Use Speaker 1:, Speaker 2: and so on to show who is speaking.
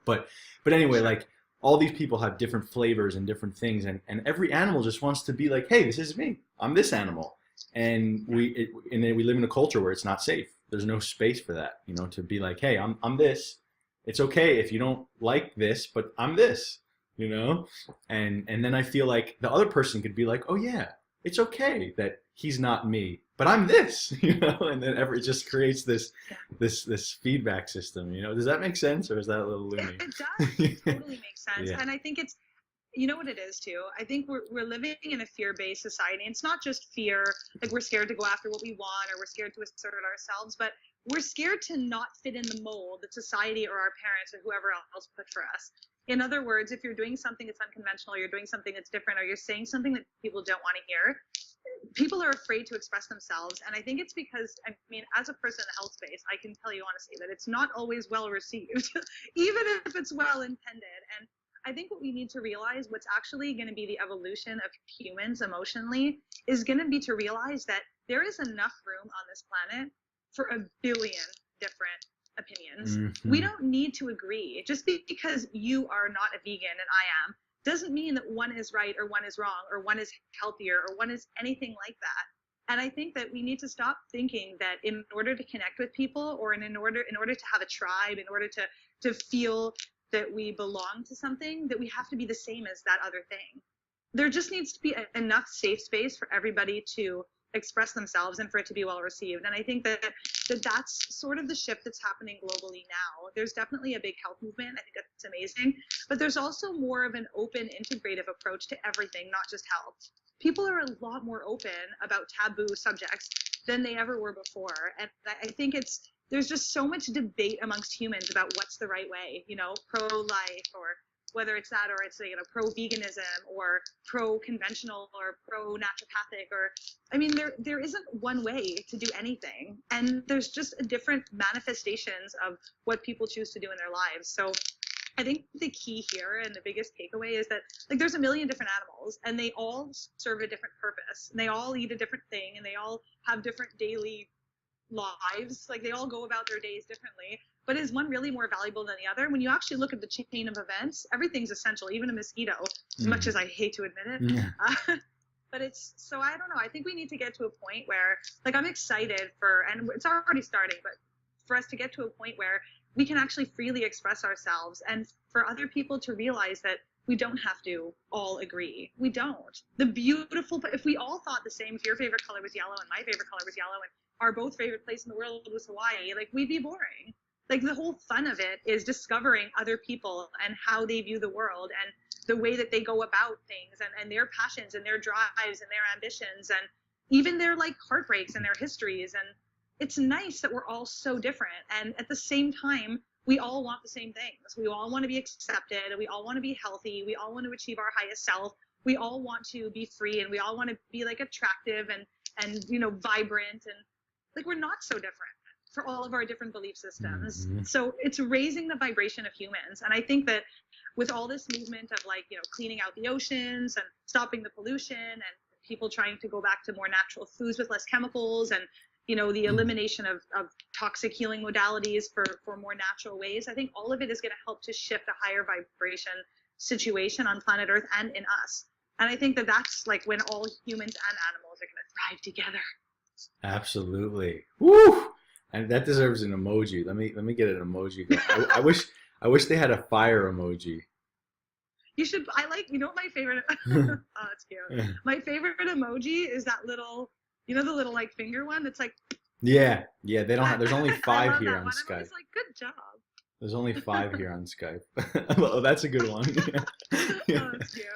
Speaker 1: But anyway, like all these people have different flavors and different things, and every animal just wants to be like, hey, this is me. I'm this animal. And we live in a culture where it's not safe. There's no space for that, you know, to be like, hey, I'm this. It's okay if you don't like this, but I'm this, you know? And then I feel like the other person could be like, oh yeah, it's okay that he's not me, but I'm this, you know? And then it just creates this feedback system, you know? Does that make sense, or is that a little loony?
Speaker 2: It does. It totally makes sense.
Speaker 1: Yeah.
Speaker 2: And I think it's, you know what it is too? I think we're living in a fear-based society. It's not just fear, like we're scared to go after what we want, or we're scared to assert ourselves, but we're scared to not fit in the mold that society or our parents or whoever else put for us. In other words, if you're doing something that's unconventional, you're doing something that's different, or you're saying something that people don't want to hear, people are afraid to express themselves. And I think it's because, I mean, as a person in the health space, I can tell you honestly that it's not always well received, even if it's well intended. And I think what we need to realize, what's actually going to be the evolution of humans emotionally, is going to be to realize that there is enough room on this planet for a billion different opinions.
Speaker 1: Mm-hmm.
Speaker 2: We don't need to agree. Just because you are not a vegan and I am, doesn't mean that one is right or one is wrong or one is healthier or one is anything like that. And I think that we need to stop thinking that in order to connect with people, or in order to have a tribe, in order to feel that we belong to something, that we have to be the same as that other thing. There just needs to be enough safe space for everybody to express themselves and for it to be well received. And I think that's sort of the shift that's happening globally now. There's definitely a big health movement. I think that's amazing. But there's also more of an open, integrative approach to everything, not just health. People are a lot more open about taboo subjects than they ever were before. And I think there's just so much debate amongst humans about what's the right way, you know, pro-life, or whether it's that, or it's, you know, pro-veganism or pro-conventional or pro-naturopathic, or, I mean, there isn't one way to do anything. And there's just different manifestations of what people choose to do in their lives. So I think the key here and the biggest takeaway is that, like, there's a million different animals and they all serve a different purpose, and they all eat a different thing, and they all have different daily lives. Like, they all go about their days differently. But is one really more valuable than the other? When you actually look at the chain of events, everything's essential, even a mosquito, as much as I hate to admit it.
Speaker 1: Yeah.
Speaker 2: But so I don't know. I think we need to get to a point where, like, I'm excited and it's already starting, but for us to get to a point where we can actually freely express ourselves, and for other people to realize that we don't have to all agree. We don't. If we all thought the same, if your favorite color was yellow and my favorite color was yellow, and our both favorite place in the world was Hawaii, like, we'd be boring. Like, the whole fun of it is discovering other people and how they view the world and the way that they go about things, and their passions and their drives and their ambitions, and even their, like, heartbreaks and their histories. And it's nice that we're all so different. And at the same time, we all want the same things. We all want to be accepted. We all want to be healthy. We all want to achieve our highest self. We all want to be free, and we all want to be, like, attractive and, you know, vibrant. And, like, we're not so different for all of our different belief systems.
Speaker 1: Mm-hmm.
Speaker 2: So it's raising the vibration of humans. And I think that with all this movement of, like, you know, cleaning out the oceans and stopping the pollution, and people trying to go back to more natural foods with less chemicals, and, you know, the elimination of toxic healing modalities for more natural ways, I think all of it is going to help to shift a higher vibration situation on planet Earth and in us. And I think that's, like, when all humans and animals are going to thrive together.
Speaker 1: Absolutely. Woo! And that deserves an emoji. Let me get an emoji going. I wish they had a fire emoji.
Speaker 2: You should. You know what my favorite? Oh, that's cute. My favorite emoji is that little, you know, the little, like, finger one that's like. Yeah. They don't have. There's only 5 here on Skype. It's like, good job.
Speaker 1: There's only 5 here on Skype. Oh, that's a good one.
Speaker 2: Oh, that's cute.